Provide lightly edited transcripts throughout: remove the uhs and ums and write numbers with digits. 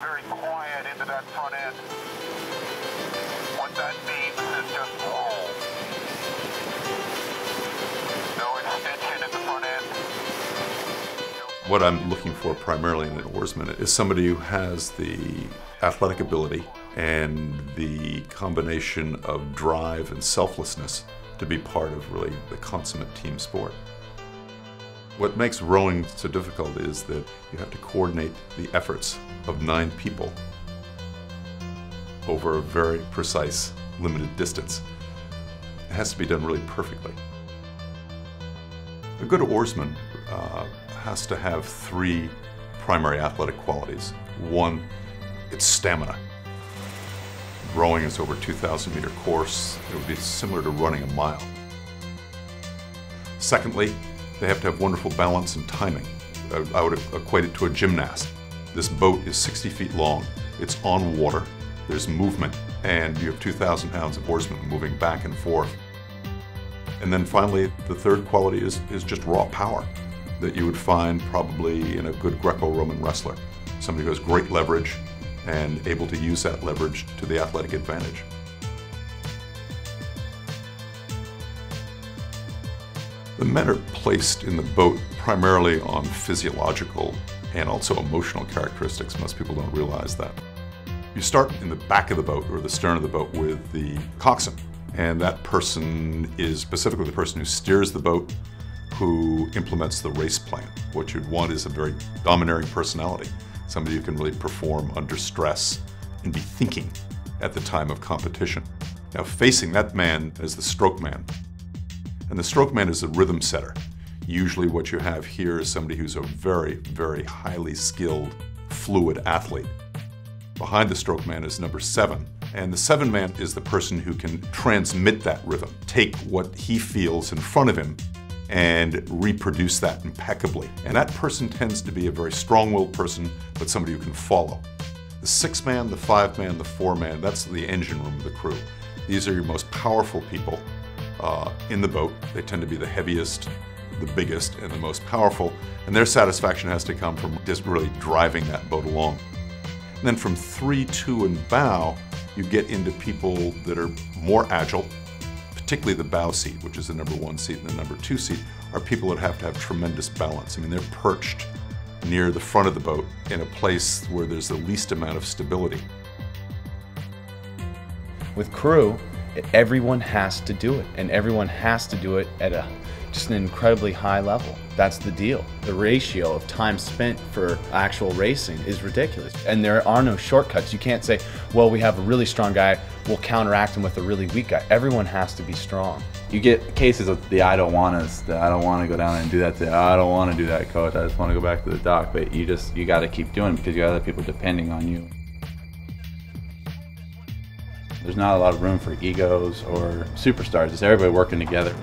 Very quiet into that front end. What that means is just roll. No extension at the front end. What I'm looking for primarily in an oarsman is somebody who has the athletic ability and the combination of drive and selflessness to be part of really the consummate team sport. What makes rowing so difficult is that you have to coordinate the efforts of 9 people over a very precise, limited distance. It has to be done really perfectly. A good oarsman has to have 3 primary athletic qualities. One, it's stamina. Rowing is over a 2,000-meter course. It would be similar to running a mile. Secondly, they have to have wonderful balance and timing. I would equate it to a gymnast. This boat is 60 feet long. It's on water. There's movement, and you have 2,000 pounds of oarsmen moving back and forth. And then finally, the third quality is just raw power that you would find probably in a good Greco-Roman wrestler. Somebody who has great leverage and able to use that leverage to the athletic advantage. The men are placed in the boat primarily on physiological and also emotional characteristics. Most people don't realize that. You start in the back of the boat, or the stern of the boat, with the coxswain. And that person is specifically the person who steers the boat, who implements the race plan. What you'd want is a very domineering personality, somebody who can really perform under stress and be thinking at the time of competition. Now, facing that man is the stroke man. And the stroke man is a rhythm setter. Usually what you have here is somebody who's a very, very highly skilled, fluid athlete. Behind the stroke man is number 7. And the 7 man is the person who can transmit that rhythm, take what he feels in front of him and reproduce that impeccably. And that person tends to be a very strong-willed person, but somebody who can follow. The 6 man, the 5 man, the 4 man, that's the engine room of the crew. These are your most powerful people in the boat. They tend to be the heaviest, the biggest, and the most powerful, and their satisfaction has to come from just really driving that boat along. And then from 3, 2, and bow, you get into people that are more agile, particularly the bow seat, which is the number 1 seat, and the number 2 seat, are people that have to have tremendous balance. I mean, they're perched near the front of the boat in a place where there's the least amount of stability. With crew, everyone has to do it, and everyone has to do it at just an incredibly high level. That's the deal. The ratio of time spent for actual racing is ridiculous, and there are no shortcuts. You can't say, well, we have a really strong guy, we'll counteract him with a really weak guy. Everyone has to be strong. You get cases of the I don't wannas, the I don't want to go down and do that, the I don't want to do that, coach, I just want to go back to the dock, but you got to keep doing it because you got other people depending on you. There's not a lot of room for egos or superstars. It's everybody working together.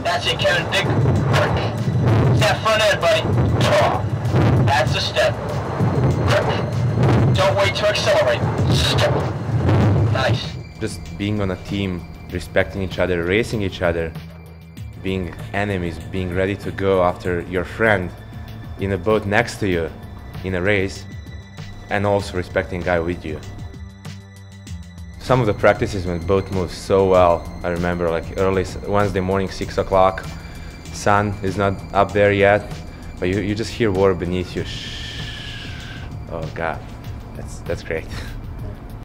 That's it, Kevin. Big work. Step front end, buddy. That's the step. Don't wait to accelerate. Step. Nice. Just being on a team, respecting each other, racing each other, being enemies, being ready to go after your friend in a boat next to you in a race, and also respecting guy with you. Some of the practices when the boat moves so well, I remember like early Wednesday morning, 6 o'clock, sun is not up there yet, but you just hear water beneath you. Shh. Oh God, that's great.